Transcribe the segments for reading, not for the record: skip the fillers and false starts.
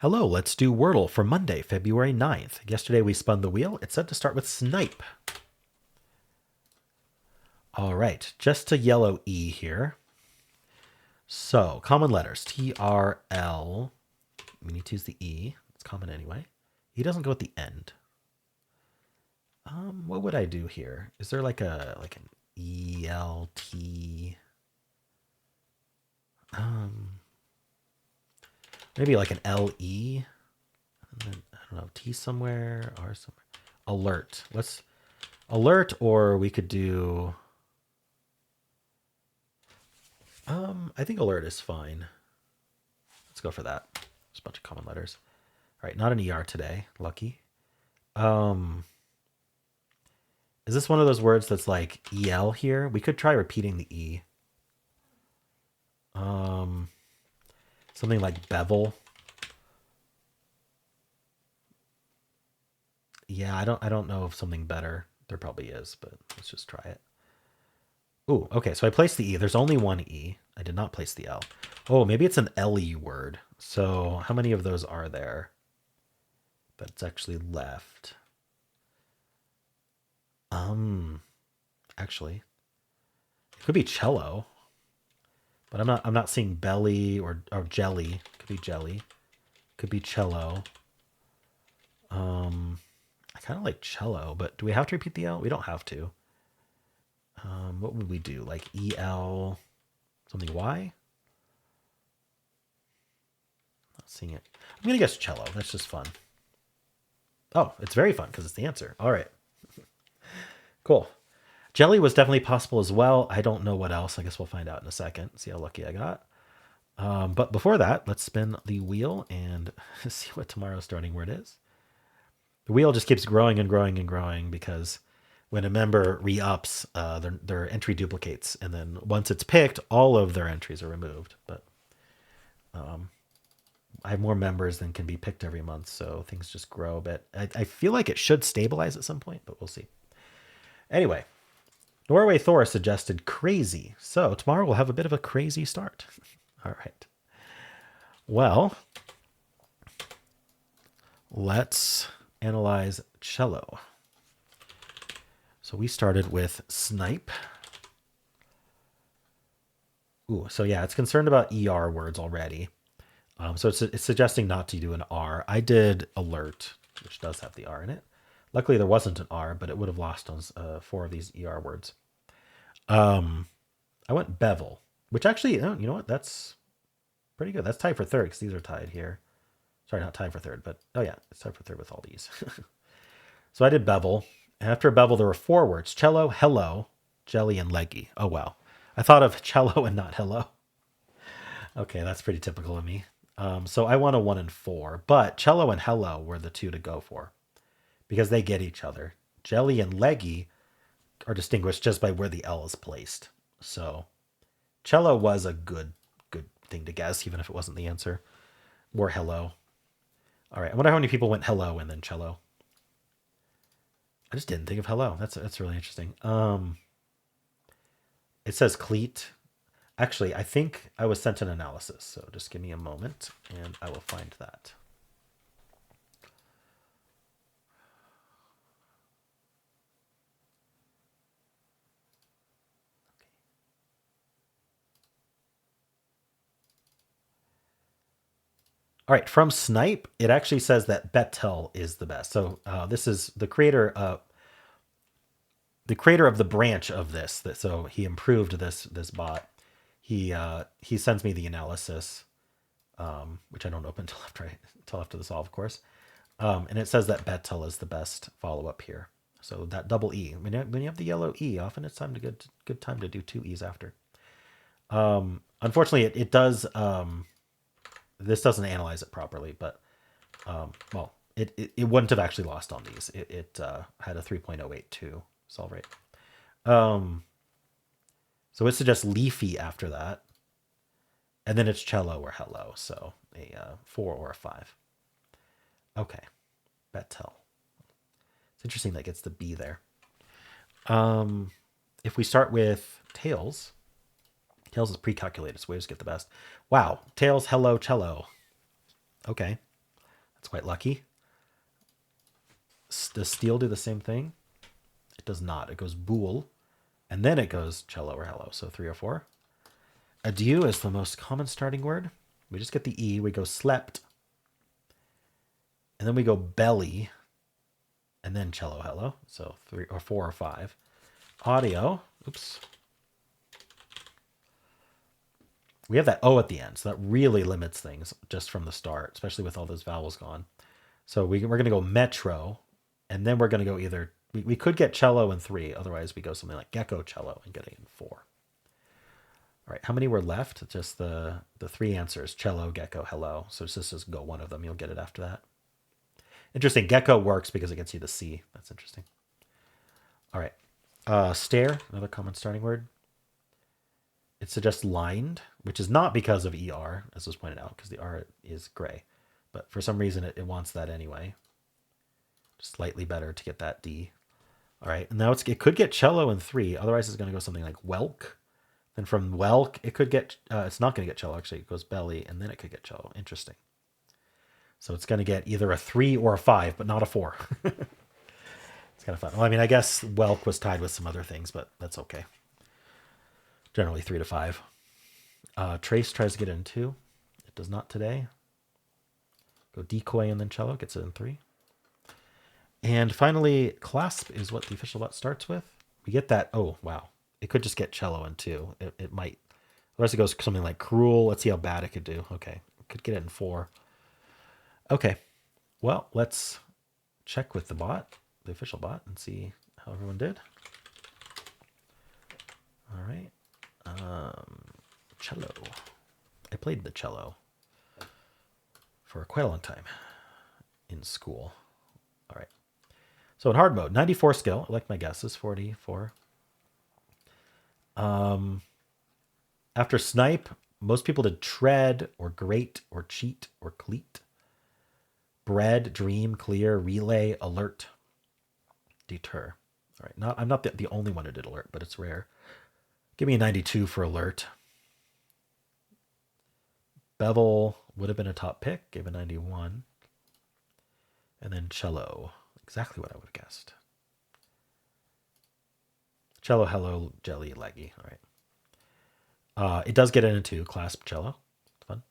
Hello, let's do Wordle for Monday, February 9th. Yesterday we spun the wheel. It said to start with snipe. All right, just a yellow E here. So, common letters, T-R-L. We need to use the E. It's common anyway. E doesn't go at the end. What would I do here? Is there like an E-L-T? Maybe like an L-E? And then, I don't know, T somewhere, R somewhere. Alert. Let's alert, or we could do I think alert is fine. Let's go for that. There's a bunch of common letters. All right, not an ER today. Lucky. Um, is this one of those words that's like EL here? We could try repeating the E. Um, Something like bevel. Yeah, I don't know of something better. There probably is, but let's just try it. Ooh, okay, so I placed the E. There's only one E. I did not place the L. Oh, maybe it's an LE word. So how many of those are there? That's actually left. Actually, it could be cello, but I'm not seeing belly or jelly. Could be jelly. Could be cello. I kind of like cello, but do we have to repeat the L? We don't have to. What would we do? Like EL something Y? Not seeing it. I'm gonna guess cello. That's just fun. Oh, it's very fun because it's the answer. All right. Cool. Jelly was definitely possible as well. I don't know what else. I guess we'll find out in a second. See how lucky I got. But before that, let's spin the wheel and see what tomorrow's starting word is. The wheel just keeps growing and growing and growing because when a member re-ups, their entry duplicates. And then once it's picked, all of their entries are removed. But I have more members than can be picked every month, so things just grow a bit. I feel like it should stabilize at some point, but we'll see. Anyway, Norway Thor suggested crazy. So tomorrow we'll have a bit of a crazy start. All right. Well, let's analyze cello. So we started with snipe. Ooh, so yeah, it's concerned about ER words already. So it's suggesting not to do an R. I did alert, which does have the R in it. Luckily, there wasn't an R, but it would have lost on 4 of these ER words. I went bevel, which actually, you know what? That's pretty good. That's tied for third because these are tied here. Sorry, not tied for third, but oh yeah, it's tied for third with all these. So I did bevel. And after bevel, there were 4 words: cello, hello, jelly, and leggy. Oh wow. I thought of cello and not hello. Okay, that's pretty typical of me. So I won a 1 and 4, but cello and hello were the 2 to go for because they get each other. Jelly and leggy are distinguished just by where the L is placed. So cello was a good thing to guess, even if it wasn't the answer. Or hello. All right. I wonder how many people went hello and then cello. I just didn't think of hello. That's really interesting. It says cleat. Actually, I think I was sent an analysis, so just give me a moment and I will find that. All right, from Snipe, it actually says that Betel is the best. So this is the creator. The creator of the branch of this. So he improved this bot. He sends me the analysis, which I don't open until after the solve, of course. And it says that Betel is the best follow up here. So that double E. When you have the yellow E, often it's time to good time to do 2 E's after. Unfortunately, it does. This doesn't analyze it properly, but well, it wouldn't have actually lost on these. It had a 3.082 solve rate. So it suggests leafy after that, and then it's cello or hello. So a 4 or a 5. Okay, Betel. It's interesting that gets the B there. If we start with tails, tails is pre-calculated, so we just get the best. Wow, tails, hello, cello. Okay. quite lucky. Does steel do the same thing? It does not. It goes bool, and then it goes cello or hello. So 3 or 4. Adieu is the most common starting word. We just get the E. We go slept, and then we go belly, and then cello hello. So 3 or 4 or 5. Audio. Oops. We have that O at the end, so that really limits things just from the start, especially with all those vowels gone. So we're going to go metro, and then we're going to go either, we could get cello in 3, otherwise we go something like gecko cello and get it in 4. All right, how many were left? Just the 3 answers, cello, gecko, hello. So just go one of them, you'll get it after that. Interesting, gecko works because it gets you the C. That's interesting. All right, stare, another common starting word. It suggests lined, which is not because of ER, as was pointed out, because the R is gray. But for some reason, it wants that anyway. Just slightly better to get that D. All right, and now it could get cello in 3. Otherwise, it's going to go something like whelk. Then from whelk, it could get, it's not going to get cello, actually. It goes belly, and then it could get cello. Interesting. So it's going to get either a 3 or a 5, but not a 4. It's kind of fun. Well, I mean, I guess whelk was tied with some other things, but that's okay. Generally 3 to 5. Trace tries to get it in 2. It does not today. Go decoy and then cello, gets it in 3. And finally, clasp is what the official bot starts with. We get that, oh, wow. It could just get cello in 2. It might. Otherwise it goes something like cruel. Let's see how bad it could do. Okay, it could get it in 4. Okay, well, let's check with the bot, the official bot, and see how everyone did. All right. Cello. I played the cello for quite a long time in school. All right. So in hard mode, 94 skill. I like my guesses, 44. After snipe, most people did tread or grate or cheat or cleat. Bread, dream, clear, relay, alert, deter. All right. I'm not the only one who did alert, but it's rare. Give me a 92 for alert. Bevel would have been a top pick. Gave a 91. And then cello. Exactly what I would have guessed. Cello, hello, jelly, leggy. All right. It does get it into clasp cello. Fun.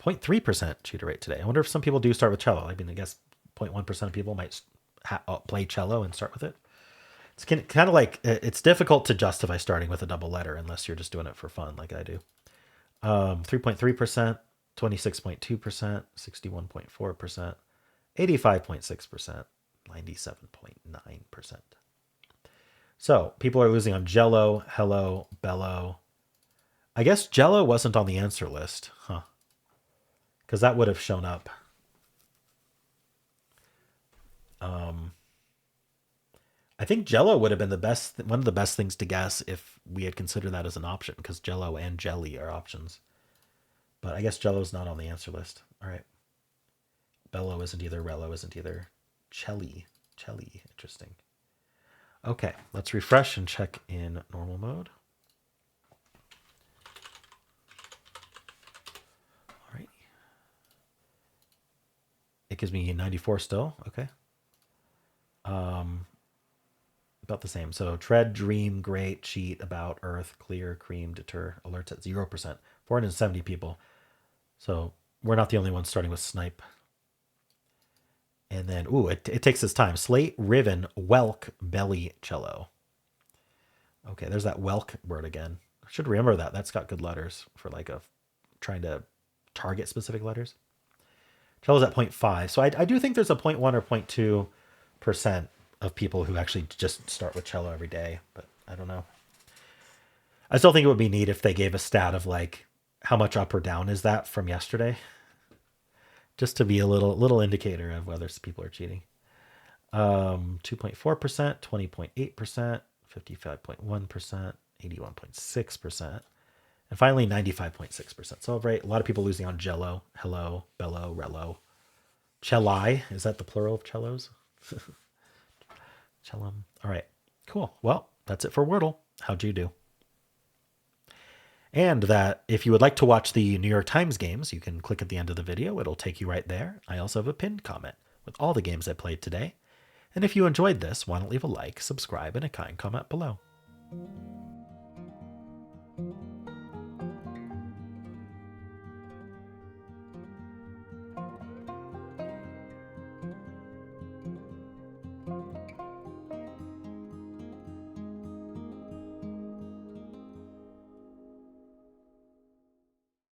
0.3% cheater rate today. I wonder if some people do start with cello. I mean, I guess 0.1% of people might play cello and start with it. It's kind of like, it's difficult to justify starting with a double letter unless you're just doing it for fun like I do. 3.3%, 26.2%, 61.4%, 85.6%, 97.9%. So people are losing on jello, hello, bellow. I guess jello wasn't on the answer list, huh? Because that would have shown up. I think jello would have been one of the best things to guess if we had considered that as an option, because jello and jelly are options. But I guess jello's not on the answer list. All right. Bello isn't either. Rello isn't either. Chelly. Interesting. Okay, let's refresh and check in normal mode. All right. It gives me 94 still. Okay. About the same. So tread, dream, great, cheat, about, earth, clear, cream, deter, alerts at 0%. 470 people. So we're not the only ones starting with snipe. And then, it takes its time. Slate, riven, whelk, belly, cello. Okay, there's that whelk word again. I should remember that. That's got good letters for like trying to target specific letters. Cello's at 0.5. So I do think there's a 0.1 or 0.2% of people who actually just start with cello every day, but I don't know. I still think it would be neat if they gave a stat of like how much up or down is that from yesterday, just to be a little indicator of whether people are cheating. 2.4%, 20.8%, 55.1%, 81.6%, and finally 95.6%. So right, a lot of people losing on jello, hello, bello, rello. Celli, is that the plural of cellos? All right, cool. Well, that's it for Wordle. How'd you do? And that if you would like to watch the New York Times games, you can click at the end of the video. It'll take you right there. I also have a pinned comment with all the games I played today. And if you enjoyed this, why don't leave a like, subscribe, and a kind comment below.